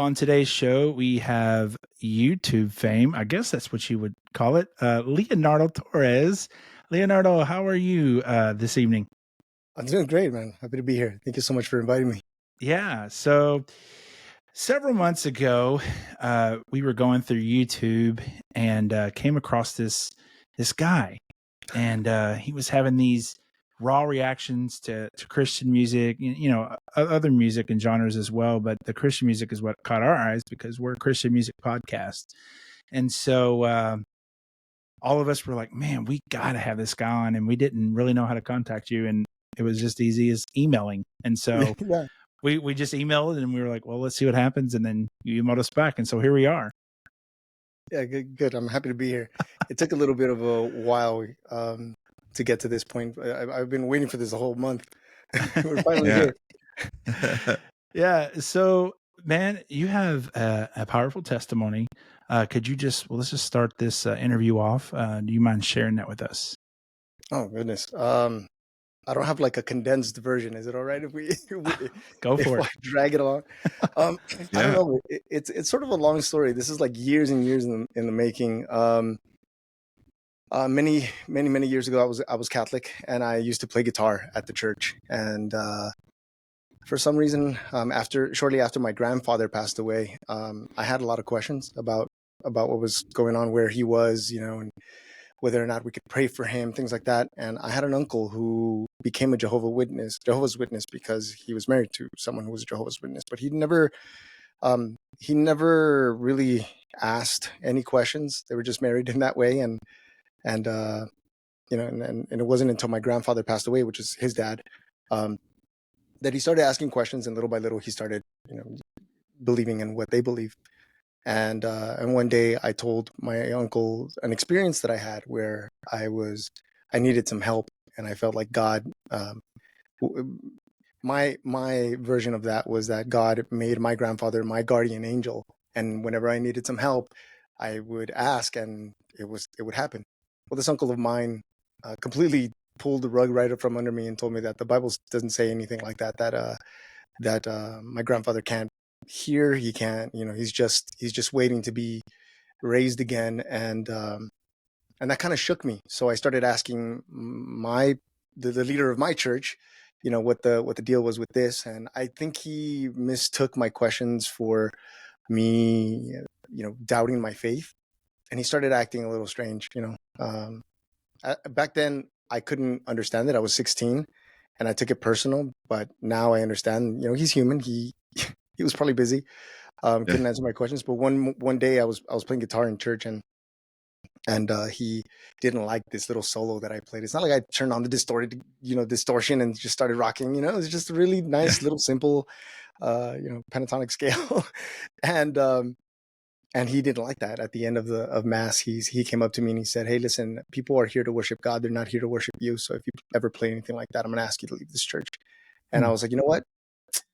Well, on today's show, we have YouTube fame. I guess that's what you would call it. Leonardo Torres. Leonardo, how are you this evening? I'm doing great, man. Happy to be here. Thank you so much for inviting me. Yeah. So several months ago, we were going through YouTube and came across this guy, and he was having these raw reactions to Christian music, other music and genres as well. But the Christian music is what caught our eyes because we're a Christian music podcast. And so all of us were like, man, we got to have this guy on. And we didn't really know how to contact you. And it was just easy as emailing. And so Yeah, we just emailed and we were like, well, let's see what happens. And then you emailed us back. And so here we are. yeah, good. I'm happy to be here. It took a little bit of a while to get to this point. I've been waiting for this a whole month. We're finally Yeah. here. Yeah. So, man, you have a powerful testimony. Could you let's just start this interview off. Do you mind sharing that with us? Oh goodness. I don't have like a condensed version. Is it all right if we Go for if it. I drag it along? I don't Yeah. know. It's sort of a long story. This is like years and years in the making. Many years ago, I was Catholic, and I used to play guitar at the church. And for some reason, shortly after my grandfather passed away, I had a lot of questions about what was going on, where he was, and whether or not we could pray for him, things like that. And I had an uncle who became a Jehovah's Witness, because he was married to someone who was a Jehovah's Witness, but he never really asked any questions. They were just married in that way, and and it wasn't until my grandfather passed away, which is his dad, that he started asking questions, and little by little he started, believing in what they believe. And one day I told my uncle an experience that I had where I needed some help, and I felt like God. My version of that was that God made my grandfather my guardian angel, and whenever I needed some help, I would ask, and it would happen. Well, this uncle of mine completely pulled the rug right up from under me and told me that the Bible doesn't say anything like that. That my grandfather can't hear. He can't. He's just waiting to be raised again, and that kind of shook me. So I started asking the leader of my church, what the deal was with this, and I think he mistook my questions for me, doubting my faith, and he started acting a little strange. Back then I couldn't understand it. I was 16, and I took it personal, but now I understand. He's human. He he was probably busy, couldn't answer my questions. But one day I was playing guitar in church, and he didn't like this little solo that I played. It's not like I turned on the distortion and just started rocking. It was just a really nice little simple, pentatonic scale, and he didn't like that. At the end of mass, he came up to me and he said, "Hey, listen, people are here to worship God. They're not here to worship you. So if you ever play anything like that, I'm going to ask you to leave this church." And I was like, you know what?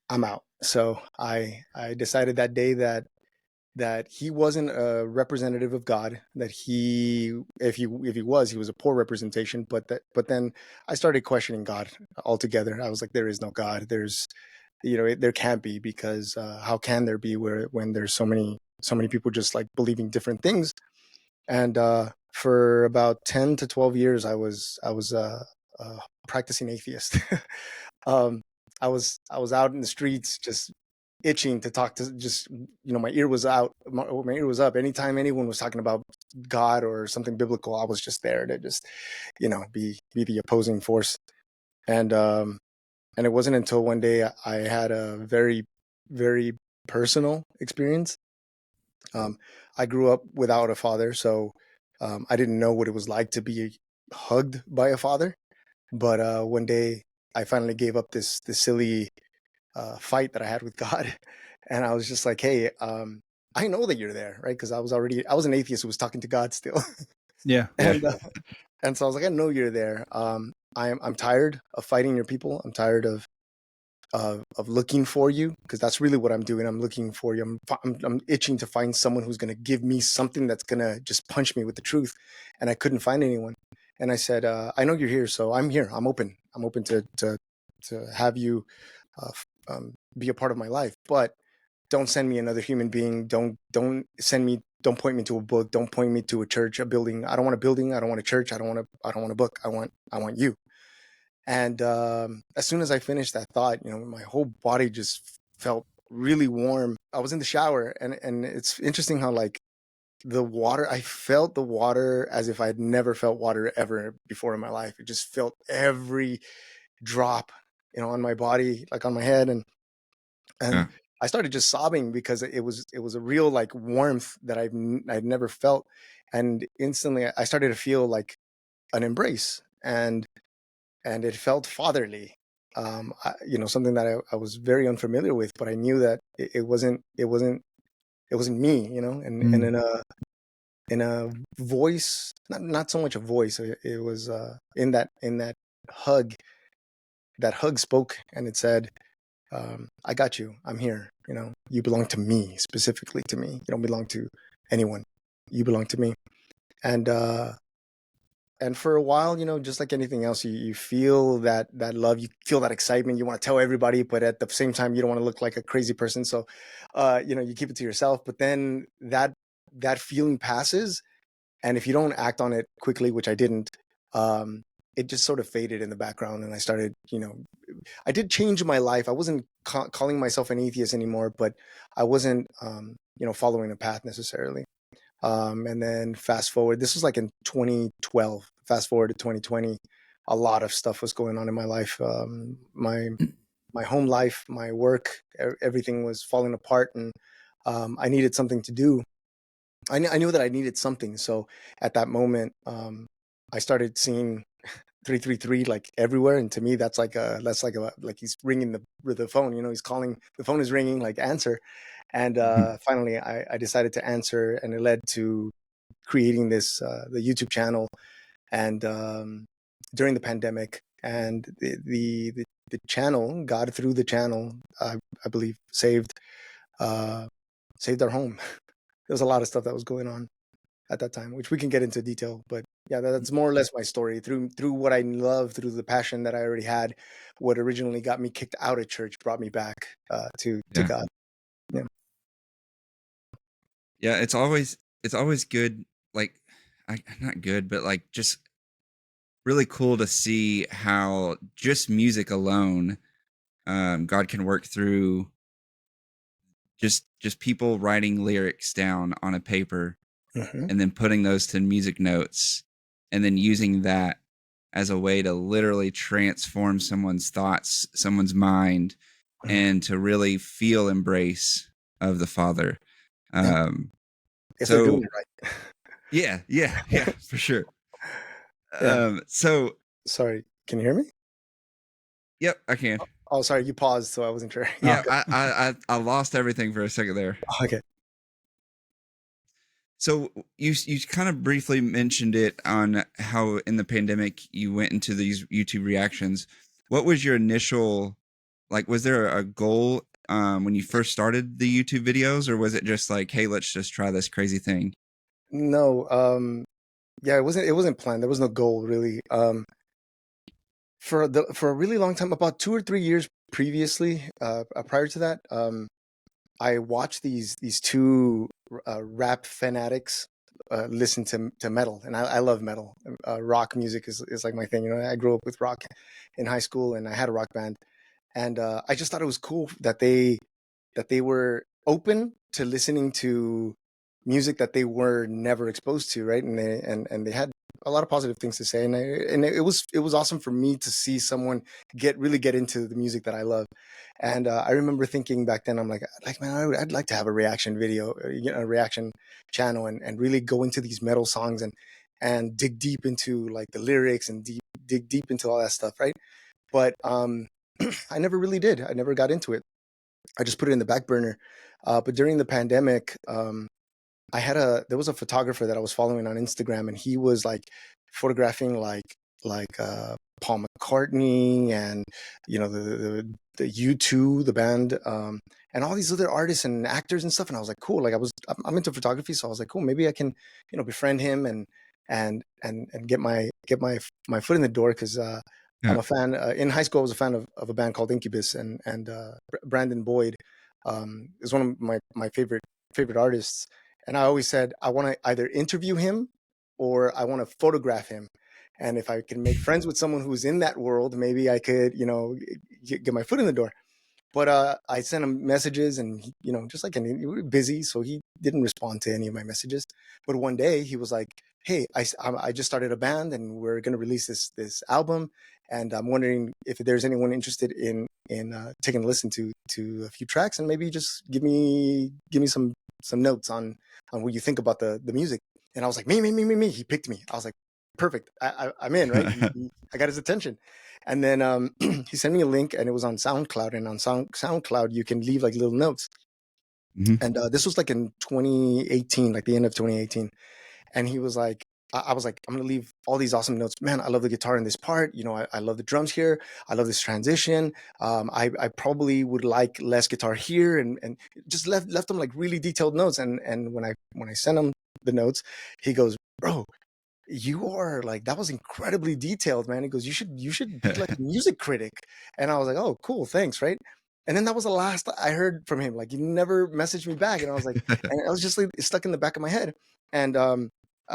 I'm out. So I decided that day that he wasn't a representative of God. That if he was, he was a poor representation. But then I started questioning God altogether. I was like, there is no God. There can't be, because how can there be when there's so many people just like believing different things? And for about 10 to 12 years, I was practicing atheist. I was out in the streets, just itching to talk to, just my ear was out, my ear was up. Anytime anyone was talking about God or something biblical, I was just there to just be the opposing force. And it wasn't until one day I had a very, very personal experience. I grew up without a father, so I didn't know what it was like to be hugged by a father. But one day I finally gave up this silly fight that I had with God, and I was just like, "Hey, I know that you're there, right?" Because I was an atheist who was talking to God still, Yeah. and so I was like, "I know you're there. I'm tired of fighting your people. I'm tired of looking for you, because that's really what I'm doing. I'm looking for you. I'm itching to find someone who's going to give me something that's going to just punch me with the truth." And I couldn't find anyone. And I said, "I know you're here, so I'm here. I'm open. I'm open to have you be a part of my life. But don't send me another human being. Don't point me to a book. Don't point me to a church, a building. I don't want a building. I don't want a church. I don't want a book. I want you. And as soon as I finished that thought, my whole body just felt really warm. I was in the shower, and it's interesting how like the water, I felt the water as if I'd never felt water ever before in my life. It just felt every drop, on my body, like on my head, and Yeah. I started just sobbing because it was a real like warmth that I'd never felt, and instantly I started to feel like an embrace, and it felt fatherly. Something that I was very unfamiliar with, but I knew that it wasn't me, and in a voice, not so much a voice. It was in that hug. That hug spoke, and it said, "I got you. I'm here. You belong to me, specifically to me. You don't belong to anyone. You belong to me." And for a while, just like anything else, you feel that love, you feel that excitement, you want to tell everybody, but at the same time, you don't want to look like a crazy person. So, you keep it to yourself. But then that feeling passes, and if you don't act on it quickly, which I didn't, it just sort of faded in the background. And I started, I did change my life. I wasn't calling myself an atheist anymore, but I wasn't, following a path necessarily. And then fast forward, this was like in 2012, fast forward to 2020, a lot of stuff was going on in my life. My home life, my work, everything was falling apart, and I needed something to do. I knew that I needed something. So at that moment, I started seeing 333 like everywhere, and to me that's like he's ringing the phone. He's calling, the phone is ringing, like answer. And finally I decided to answer, and it led to creating this the YouTube channel. And during the pandemic, and the channel, God through the channel, I believe saved our home. There was a lot of stuff that was going on at that time, which we can get into detail. But yeah, that's more or less my story. Through what I love, through the passion that I already had, what originally got me kicked out of church brought me back to God. Yeah. Yeah, it's always good, like not good, but like just really cool to see how just music alone, God can work through just people writing lyrics down on a paper Mm-hmm. and then putting those to music notes and then using that as a way to literally transform someone's thoughts, someone's mind, and to really feel embrace of the Father. If they're doing So it right. yeah, for sure. Yeah. So Sorry, can you hear me? yep, I can. Oh, sorry, you paused, so I wasn't sure. Yeah, I lost everything for a second there. Okay. So you kind of briefly mentioned it on how in the pandemic you went into these YouTube reactions. What was your initial, like, was there a goal when you first started the YouTube videos, or was it just like, hey, let's just try this crazy thing? No, yeah, it wasn't planned. There was no goal really. For a really long time, about 2 or 3 years previously, prior to that, I watched these two rap fanatics listen to metal, and I love metal. Rock music is like my thing. I grew up with rock in high school, and I had a rock band, and I just thought it was cool that they were open to listening to music that they were never exposed to, right? And they had a lot of positive things to say, and it was awesome for me to see someone really get into the music that I love. And I remember thinking back then, I'm like man, I'd like to have a reaction video, a reaction channel, and really go into these metal songs and dig deep into like the lyrics and dig deep into all that stuff, right? But I never really did. I never got into it. I just put it in the back burner. But during the pandemic, there was a photographer that I was following on Instagram, and he was like photographing Paul McCartney, and the U2, the band, and all these other artists and actors and stuff. And I was like, cool. Like I'm into photography, so I was like, cool. Maybe I can befriend him and get my foot in the door, because I'm Yeah. a fan. In high school, I was a fan of a band called Incubus, and Brandon Boyd. is one of my favorite artists, and I always said I want to either interview him or I want to photograph him. And if I can make friends with someone who's in that world, maybe I could, get my foot in the door. But I sent him messages, and just like we were busy, so he didn't respond to any of my messages. But one day he was like, "Hey, I just started a band, and we're gonna release this album, and I'm wondering if there's anyone interested in taking a listen to a few tracks, and maybe just give me some notes on what you think about the music." And I was like, "Me." He picked me. I was like, "Perfect. I'm in, right?" I got his attention. And then he sent me a link, and it was on SoundCloud. And on SoundCloud, you can leave like little notes. Mhm. And this was like in 2018, like the end of 2018. And he was like, I was like, I'm going to leave all these awesome notes. Man, I love the guitar in this part. I love the drums here. I love this transition. I probably would like less guitar here, and just left him like really detailed notes. And when I sent him the notes, he goes, "Bro, you are like, that was incredibly detailed, man." He goes, you should be like a music critic." And I was like, "Oh, cool, thanks." Right. And then that was the last I heard from him. Like, he never messaged me back. And I was like, and I was just like stuck in the back of my head. And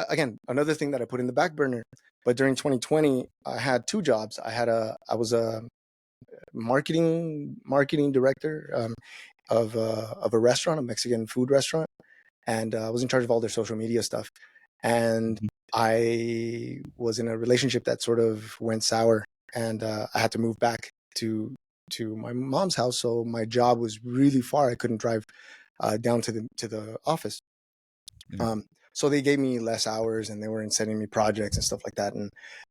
again, another thing that I put in the back burner. But during 2020, I had two jobs. I was a marketing director of a restaurant, a Mexican food restaurant, and I was in charge of all their social media stuff. And Mhm. I was in a relationship that sort of went sour, and I had to move back to my mom's house. So my job was really far. I couldn't drive down to the office. Yeah. So they gave me less hours, and they were sending me projects and stuff like that.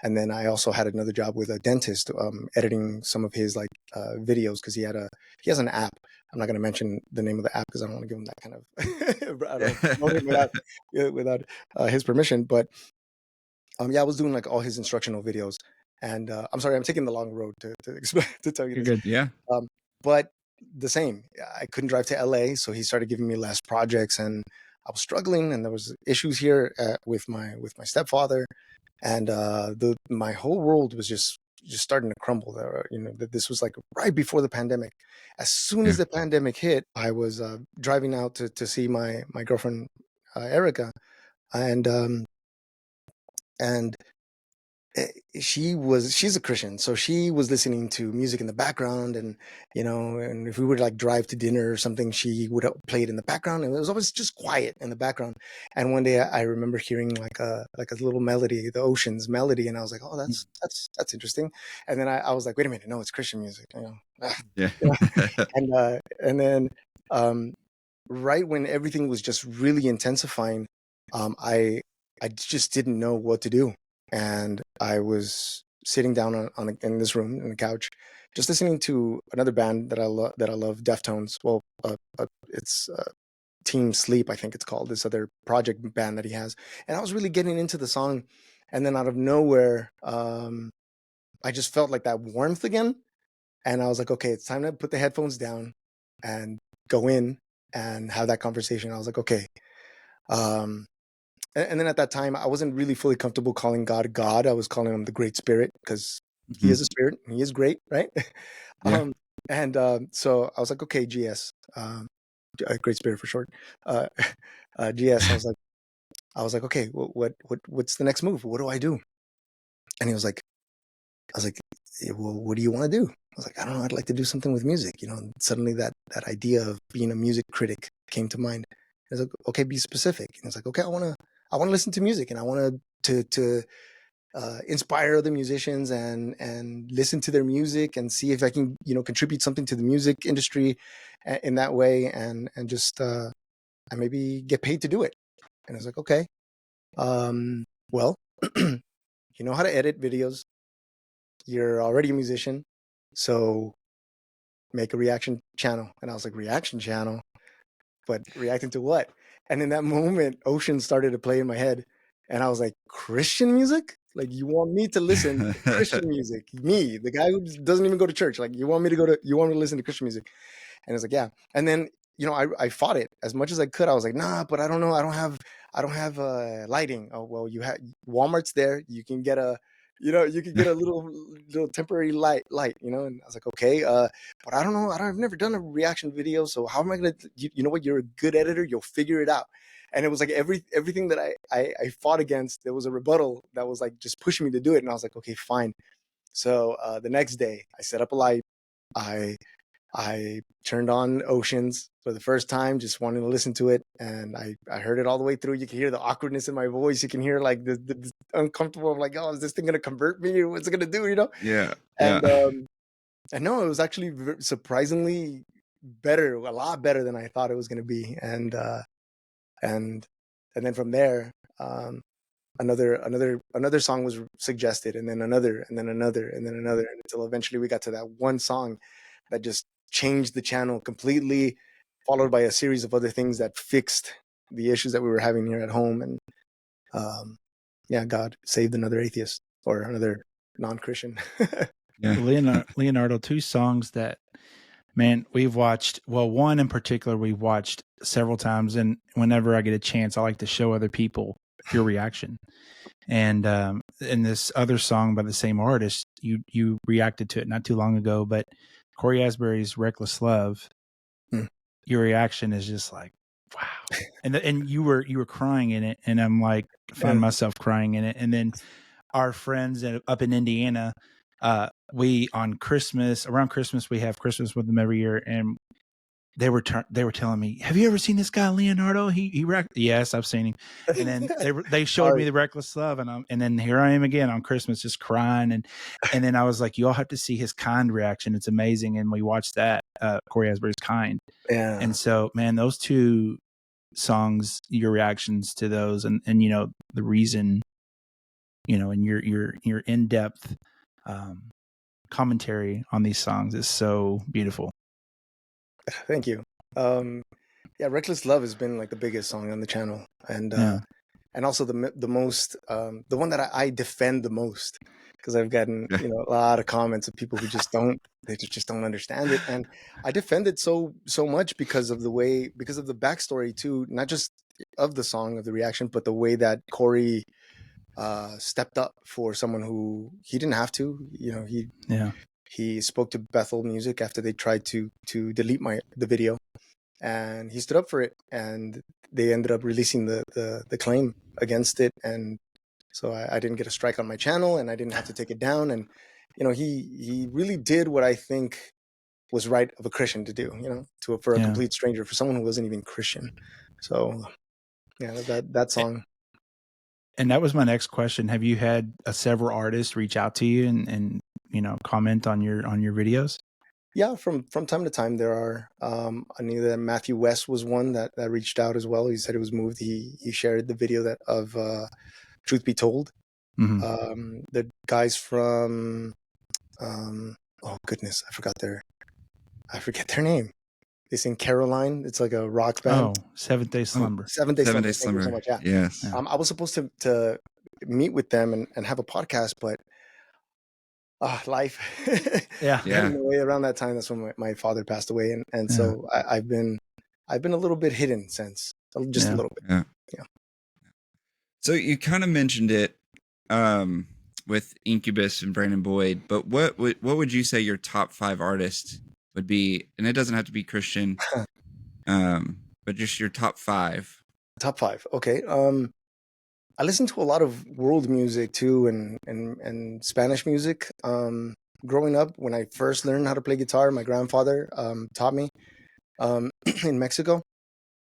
And then I also had another job with a dentist, editing some of his like videos, because he has an app. I'm not going to mention the name of the app because I don't want to give him that kind of I don't promote it without his permission. But yeah, I was doing like all his instructional videos. And I'm sorry, I'm taking the long road to explain, to tell you You're this. good. Yeah. But the same, I couldn't drive to LA, so he started giving me less projects, and I was struggling, and there was issues here with my stepfather, and my whole world was just starting to crumble. There, that this was like right before the pandemic. As soon Yeah. as the pandemic hit, I was driving out to see my girlfriend Erica, and and she's a Christian, so she was listening to music in the background, and and if we would like drive to dinner or something, she would play it in the background, and it was always just quiet in the background. And one day I remember hearing like a little melody, the Ocean's melody, and I was like, "Oh, that's interesting." And then I was like, "Wait a minute, no, it's Christian music." Yeah. You know? And then um, right when everything was just really intensifying, I just didn't know what to do, and I was sitting down in this room on the couch, just listening to another band that I love, Deftones. Well, it's Team Sleep, I think it's called. This other project band that he has, and I was really getting into the song, and then out of nowhere, I just felt like that warmth again, and I was like, "Okay, it's time to put the headphones down and go in and have that conversation." I was like, "Okay." Um, and then at that time, I wasn't really fully comfortable calling God God. I was calling him the Great Spirit, because he Mhm. is a spirit and he is great, right? Yeah. um, and so I was like, "Okay, GS, Great Spirit for short, uh, GS." I was like, "Okay, what's the next move? What do I do?" And he was like, I was like, "Well, what do you want to do?" I was like, "I don't know. I'd like to do something with music." And suddenly that idea of being a music critic came to mind. I was like, "Okay, be specific." And it's like, "Okay, I want to listen to music, and I want to inspire other musicians, and listen to their music, and see if I can contribute something to the music industry in that way, and just and maybe get paid to do it." And I was like, "Okay, well, you know how to edit videos. You're already a musician, so make a reaction channel." And I was like, "Reaction channel? But reacting to what?" And in that moment, Ocean started to play in my head, and I was like, "Christian music? Like, you want me to listen to Christian music? Me, the guy who doesn't even go to church? Like, you want me to listen to Christian music?" And it's like, "Yeah." And then I fought it as much as I could. I was like, "Nah, but I don't know. I don't have lighting." "Oh, well, you have Walmart's there. You can get you could get a little temporary light, and I was like, okay, but I don't know, I've never done a reaction video, so how am I gonna, you know what, you're a good editor, you'll figure it out. And it was like everything that I fought against, there was a rebuttal that was like just pushing me to do it, and I was like, okay, fine. So the next day I set up a light, I turned on Oceans for the first time, just wanting to listen to it, and I heard it all the way through. You can hear the awkwardness in my voice. You can hear like the uncomfortable of like, oh, is this thing gonna convert me, or what's it gonna do? Yeah. And and no, it was actually surprisingly better, a lot better than I thought it was gonna be. And then from there, another song was suggested, and then another, and then another, and then another, until eventually we got to that one song that just changed the channel completely, followed by a series of other things that fixed the issues that we were having here at home. And yeah, God saved another atheist or another non-Christian. Yeah. Leonardo, two songs that, man, we've watched. Well, one in particular we've watched several times, and whenever I get a chance, I like to show other people your reaction. And in this other song by the same artist, you reacted to it not too long ago, but Corey Asbury's "Reckless Love." Your reaction is just like, wow, and you were crying in it, and I'm like, find myself crying in it. And then our friends up in Indiana, we around Christmas, we have Christmas with them every year, and they were telling me, have you ever seen this guy Leonardo? He yes, I've seen him. And then they showed me the Reckless Love, and then here I am again on Christmas just crying, and then I was like, you all have to see his Kind reaction, it's amazing. And we watched that, Corey Asbury's Kind. Yeah. And so, man, those two songs, your reactions to those, and the reason, and your in-depth commentary on these songs is so beautiful. Thank you. Yeah, Reckless Love has been like the biggest song on the channel, and also the most, the one that I defend the most, because I've gotten a lot of comments of people who just don't understand it, and I defend it so much because of the backstory too, not just of the song, of the reaction, but the way that Corey stepped up for someone who he didn't have to. He spoke to Bethel Music after they tried to delete the video, and he stood up for it, and they ended up releasing the claim against it. And so I didn't get a strike on my channel, and I didn't have to take it down. And he really did what I think was right of a Christian to do, for a complete stranger, for someone who wasn't even Christian. So yeah, that song. And that was my next question. Have you had several artists reach out to you and comment on your videos? Yeah, from time to time there are. I knew that Matthew West was one that reached out as well. He said he was moved. He shared the video of Truth Be Told. Mm-hmm. The guys from oh goodness, I forget their name. They sing Caroline. It's like a rock band. Oh, Seventh Day Slumber. Seventh Day Slumber. Thank you so much. Yeah. Yes. I was supposed to meet with them and have a podcast, but life got in the way around that time. That's when my father passed away, and so I've been a little bit hidden since, just a little bit. Yeah. So you kind of mentioned it with Incubus and Brandon Boyd, but what would you say your top 5 artists would be? And it doesn't have to be Christian, but just your top 5. Top 5. Okay. I listen to a lot of world music too, and Spanish music. Growing up, when I first learned how to play guitar, my grandfather taught me in Mexico.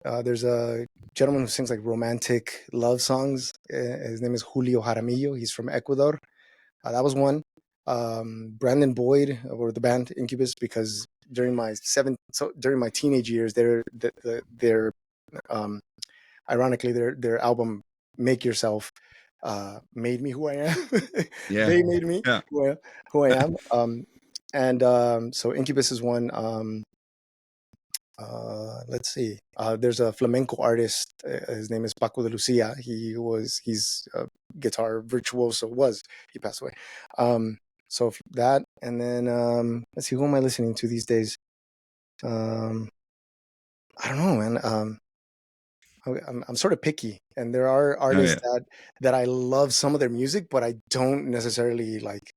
There's a gentleman who sings like romantic love songs. His name is Julio Jaramillo. He's from Ecuador. That was one. Brandon Boyd, or the band Incubus, because during my teenage years, ironically their album Make Yourself made me who I am. They made me who I am. And so Incubus is one. Let's see. There's a flamenco artist. His name is Paco de Lucia. He's a guitar virtuoso. He passed away. So that, and then let's see, who am I listening to these days? I don't know, man. I'm sort of picky, and there are artists that I love some of their music, but I don't necessarily like,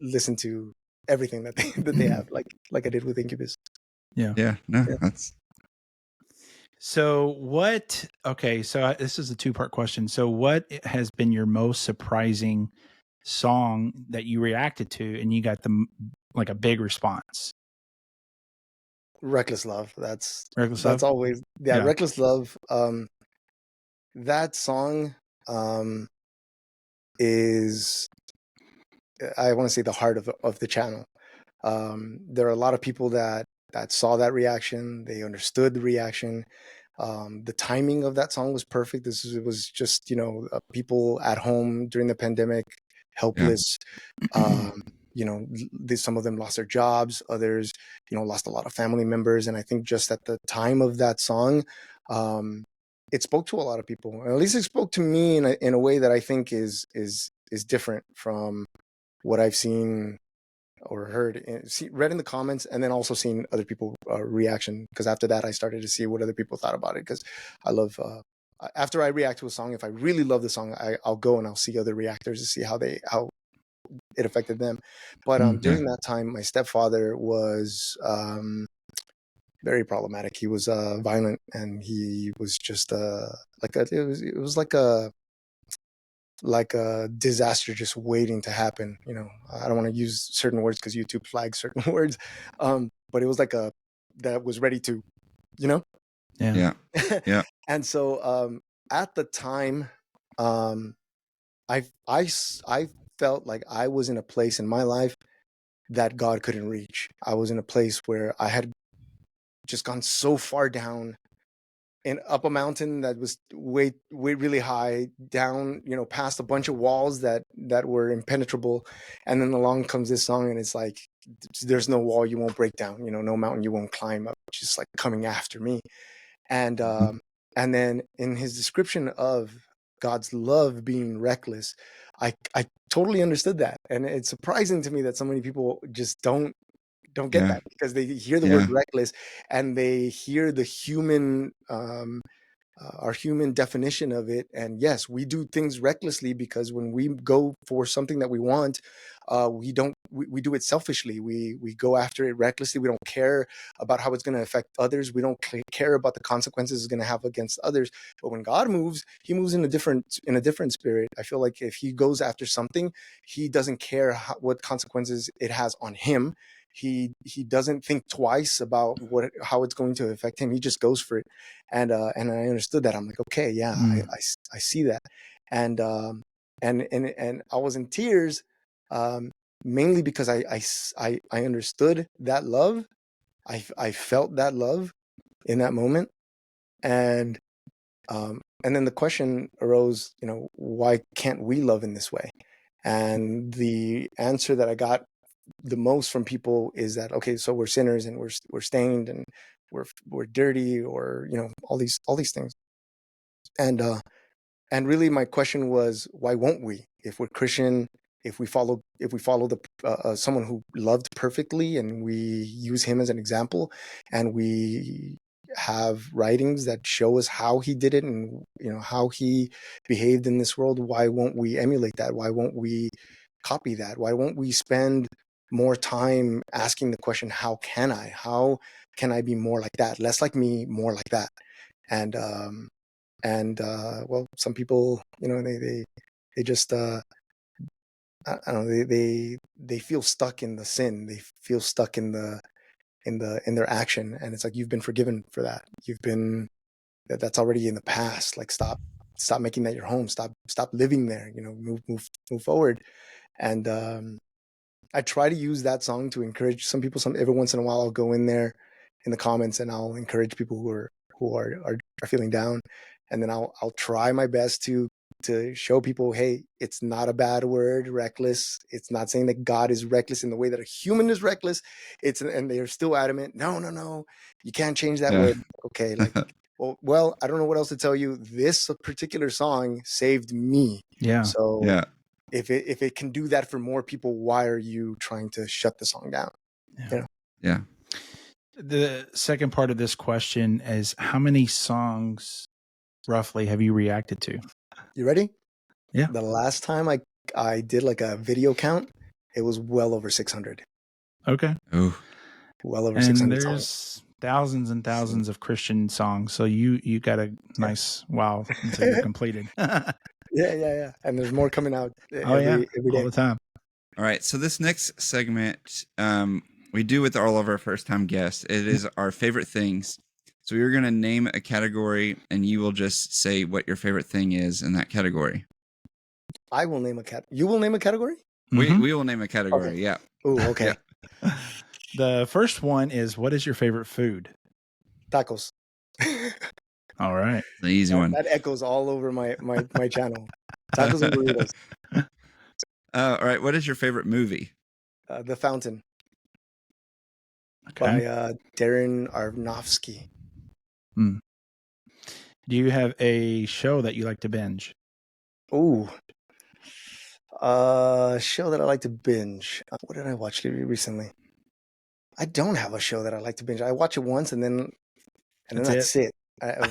listen to everything that they have, like I did with Incubus. Yeah. No, Yeah. that's So this is a two-part question. So what has been your most surprising song that you reacted to and you got like a big response? Reckless Love. That's Reckless Love? always, yeah. Yeah. Reckless Love. That song is, I want to say, the heart of the channel. There are a lot of people that saw that reaction. They understood the reaction. The timing of that song was perfect. It was just, people at home during the pandemic, helpless. Some of them lost their jobs. Others, lost a lot of family members. And I think just at the time of that song, it spoke to a lot of people. At least it spoke to me in a way that I think is different from what I've seen or heard, read in the comments, and then also seen other people reaction. Because after that, I started to see what other people thought about it. Because I love, after I react to a song, if I really love the song, I'll go and I'll see other reactors to see how it affected them. But during that time, my stepfather was very problematic. He was violent, and he was just it was like a disaster just waiting to happen. I don't want to use certain words because YouTube flags certain words, but it was like that was ready to, Yeah. And so at the time, I felt like I was in a place in my life that God couldn't reach. I was in a place where I had just gone so far down and up a mountain that was way really high, down, past a bunch of walls that were impenetrable. And then along comes this song, and it's like, there's no wall you won't break down, no mountain you won't climb up, just like coming after me. And and then in his description of God's love being reckless, I totally understood that. And it's surprising to me that so many people just don't get that, because they hear the word reckless and they hear the human, our human definition of it. And yes, we do things recklessly, because when we go for something that we want, we do it selfishly. We go after it recklessly. We don't care about how it's going to affect others. We don't care about the consequences it's going to have against others. But when God moves, he moves in a different spirit. I feel like if he goes after something, he doesn't care what consequences it has on him. He doesn't think twice about how it's going to affect him. He just goes for it. And I understood that. I'm like, okay, yeah, I see that. And I was in tears, mainly because I understood that love. I felt that love in that moment. And then the question arose, why can't we love in this way? And the answer that I got the most from people is that, okay, so we're sinners, and we're stained, and we're dirty, or all these things. And really my question was, why won't we? If we're Christian, if we follow the someone who loved perfectly, and we use him as an example, and we have writings that show us how he did it, and how he behaved in this world, why won't we emulate that? Why won't we copy that? Why won't we spend more time asking the question, how can I be more like that? Less like me, more like that. And well, some people, they just I don't know, they feel stuck in the sin. They feel stuck in their action, and it's like, you've been forgiven for that. That's already in the past. Like, stop making that your home. Stop living there. Move forward. And I try to use that song to encourage some people. Every once in a while, I'll go in there in the comments, and I'll encourage people who are feeling down, and then I'll try my best to show people, hey, it's not a bad word, reckless. It's not saying that God is reckless in the way that a human is reckless. And they're still adamant. No, you can't change that word. Okay, like, well, I don't know what else to tell you. This particular song saved me. Yeah. So if it can do that for more people, why are you trying to shut the song down? Yeah. The second part of this question is how many songs roughly have you reacted to? You ready? Yeah. The last time I did like a video count, it was well over 600. Okay. Oh, Well over And 600 songs. there's thousands and thousands of Christian songs. So you got a nice wow until you're completed. Yeah. And there's more coming out every day. All the time. all right. So this next segment, we do with all of our first time guests. It is our favorite things. So we're going to name a category, and you will just say what your favorite thing is in that category. I will name a cat. You will name a category? Mhm. We will name a category. Okay. Yeah. Oh, okay. Yeah. The first one is what is your favorite food? Tacos. All right. The easy one. That echoes all over my channel. Tacos and burritos. All right. What is your favorite movie? The Fountain Okay. by Darren Aronofsky. Do you have a show that you like to binge? Ooh. Show that I like to binge. What did I watch recently? I don't have a show that I like to binge. I watch it once and then that's it.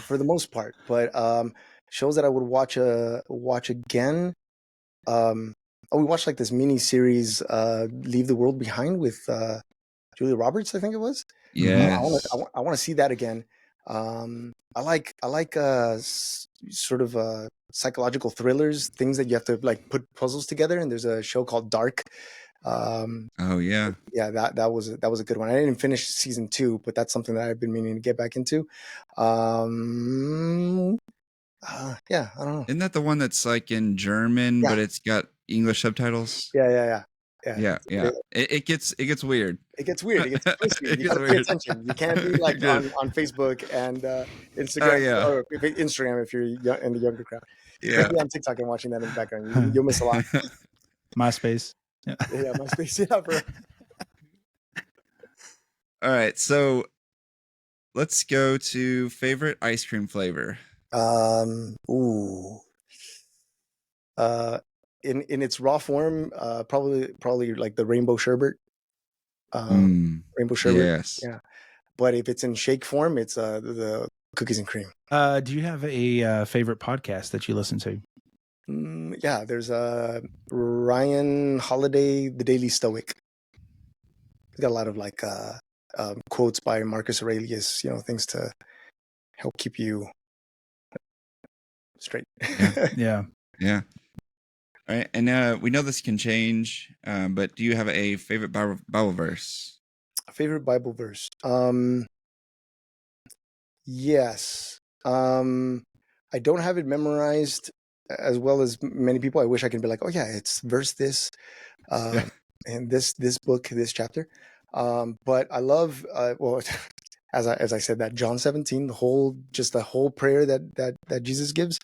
For the most part. But shows that I would watch again. We watched like this mini series, Leave the World Behind with Julia Roberts, I think it was. Yes. I want to see that again. I like sort of psychological thrillers, things that you have to like put puzzles together. And there's a show called Dark. Oh yeah. Yeah, that was a good one. I didn't finish season 2, but that's something that I've been meaning to get back into. Yeah, I don't know. Isn't that the one that's like in German, Yeah. but it's got English subtitles? Yeah. It gets weird. It gets weird. It gets twisty. It You gets gotta pay weird. attention. You can't be like on Facebook and Instagram. Oh, yeah. Or Instagram if you're in the younger crowd. You Yeah. can't be on TikTok and watching that in the background. You'll miss a lot. MySpace. Yeah, MySpace. Yeah, bro. All right, so let's go to favorite ice cream flavor. In its raw form, probably like the rainbow sherbet. Rainbow sherbet. Yes. Yeah. But if it's in shake form, it's the cookies and cream. Do you have a favorite podcast that you listen to? Yeah, there's Ryan Holiday, The Daily Stoic. He's got a lot of like quotes by Marcus Aurelius, things to help keep you straight. Yeah. All right, and we know this can change, but do you have a favorite Bible verse? A favorite Bible verse? Yes. I don't have it memorized as well as many people. I wish I could be like, oh yeah, it's verse this, and this book, this chapter. But I love as I said, that John 17, the whole prayer that Jesus gives.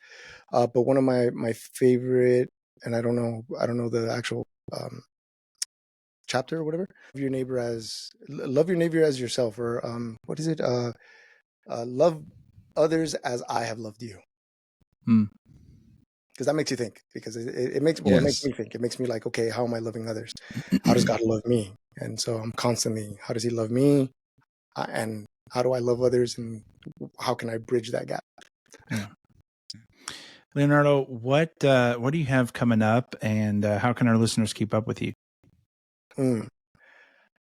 But one of my favorite, and I don't know the actual chapter or whatever. Love your neighbor as yourself, or what is it? Love others as I have loved you. Because that makes you think. Because it makes me think. It makes me like, okay, how am I loving others? How does God love me? And so I'm constantly, how does He love me? And how do I love others? And how can I bridge that gap? Yeah. Leonardo, what do you have coming up, and how can our listeners keep up with you?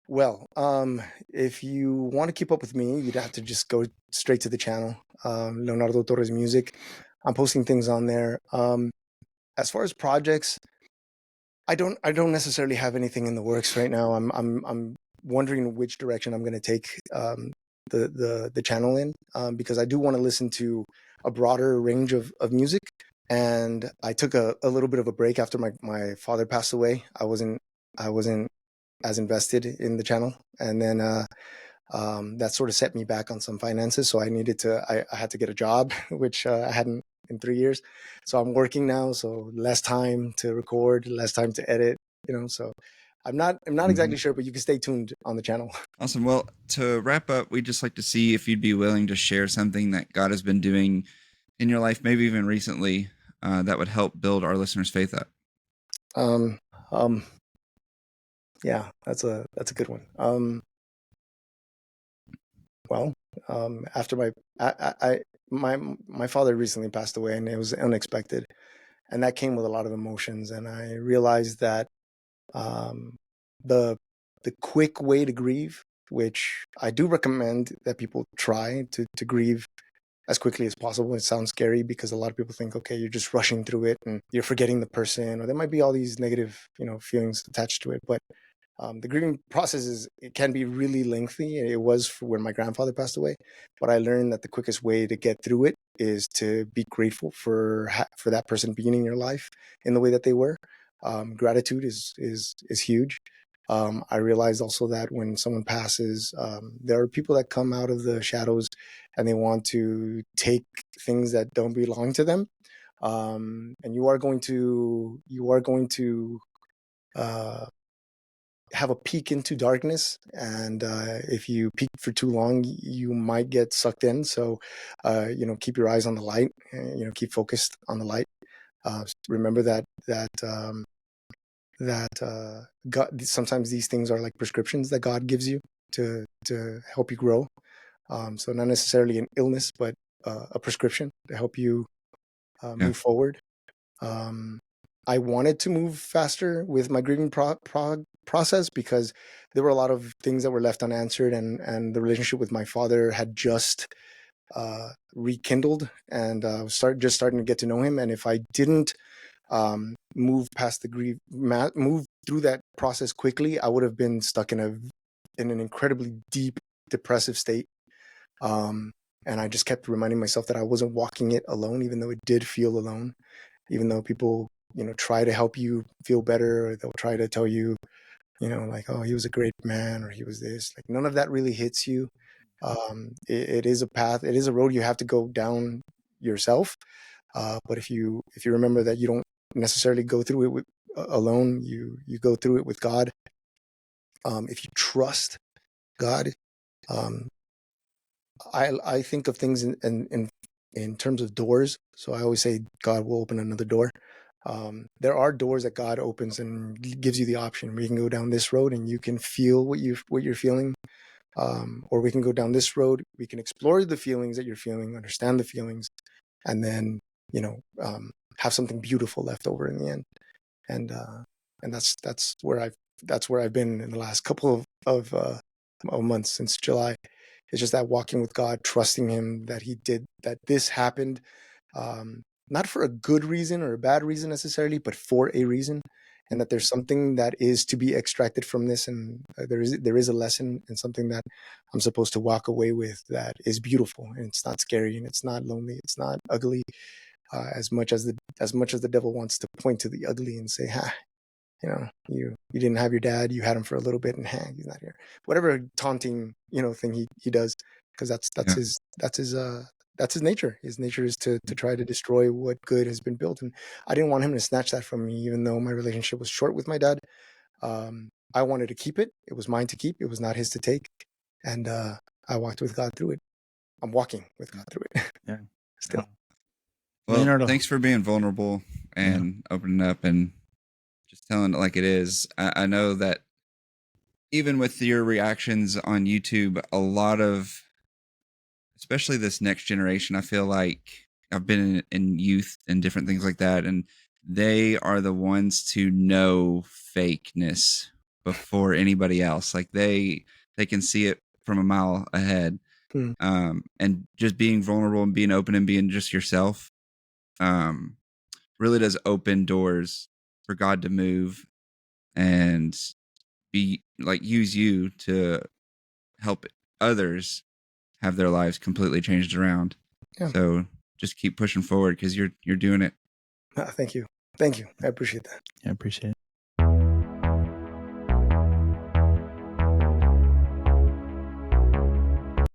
Well, if you want to keep up with me, you'd have to just go straight to the channel, Leonardo Torres Music. I'm posting things on there. As far as projects, I don't necessarily have anything in the works right now. I'm wondering which direction I'm going to take the channel in, because I do want to listen to a broader range of music. And I took a little bit of a break after my father passed away. I wasn't as invested in the channel, and then that sort of set me back on some finances. So I had to get a job, which I hadn't in 3 years. So I'm working now, so less time to record, less time to edit, so I'm not exactly sure, but you can stay tuned on the channel. Awesome. Well, to wrap up, we'd just like to see if you'd be willing to share something that God has been doing in your life, maybe even recently, that would help build our listeners' faith up. Yeah, that's a good one. Well, after my father recently passed away, and it was unexpected, and that came with a lot of emotions. And I realized that um, the the quick way to grieve, which I do recommend that people try to grieve as quickly as possible. It sounds scary because a lot of people think, okay, you're just rushing through it and you're forgetting the person, or there might be all these negative, feelings attached to it. But the grieving process it can be really lengthy. It was for when my grandfather passed away, but I learned that the quickest way to get through it is to be grateful for that person being in your life in the way that they were. Gratitude is huge. I realized also that when someone passes, there are people that come out of the shadows and they want to take things that don't belong to them. And you are going to uh, have a peek into darkness, and if you peek for too long, you might get sucked in. So keep your eyes on the light, keep focused on the light. Remember that God, sometimes these things are like prescriptions that God gives you to help you grow. So not necessarily an illness, but a prescription to help you Yeah. move forward. Um, I wanted to move faster with my grieving process because there were a lot of things that were left unanswered, and the relationship with my father had just rekindled, and just starting to get to know him. And if I didn't move past the move through that process quickly, I would have been stuck in an incredibly deep depressive state. And I just kept reminding myself that I wasn't walking it alone, even though it did feel alone, even though people, try to help you feel better, or they'll try to tell you, like, oh, he was a great man, or he was this. Like, none of that really hits you. It is a path, it is a road you have to go down yourself. But if you remember that you don't necessarily go through it alone, you go through it with God. If you trust God, um, I think of things in terms of doors. So I always say God will open another door. There are doors that God opens and gives you the option. We can go down this road and you can feel what you're feeling, or we can go down this road. We can explore the feelings that you're feeling, understand the feelings, and then have something beautiful left over in the end. And that's where I've been in the last couple of months since July. It's just that walking with God, trusting Him that this happened, not for a good reason or a bad reason necessarily, but for a reason, and that there's something that is to be extracted from this, and there is a lesson and something that I'm supposed to walk away with that is beautiful, and it's not scary, and it's not lonely, it's not ugly, as much as the devil wants to point to the ugly and say, "Ha, you didn't have your dad, you had him for a little bit, and he's not here." Whatever taunting thing he does, because Yeah. that's his nature. His nature is to try to destroy what good has been built, and I didn't want him to snatch that from me. Even though my relationship was short with my dad, I wanted to keep it. It was mine to keep. It was not his to take, and I walked with God through it. I'm walking with God through it. Yeah. Still. Well, Leonardo. thanks for being vulnerable and opening up and just telling it like it is. I know that even with your reactions on YouTube, a lot of, especially this next generation, I feel like I've been in youth and different things like that, and they are the ones to know fakeness before anybody else. Like they can see it from a mile ahead. Hmm. And just being vulnerable and being open and being just yourself really does open doors for God to move and use you to help others have their lives completely changed around. Yeah. So just keep pushing forward because you're doing it. Thank you. I appreciate that. I appreciate it.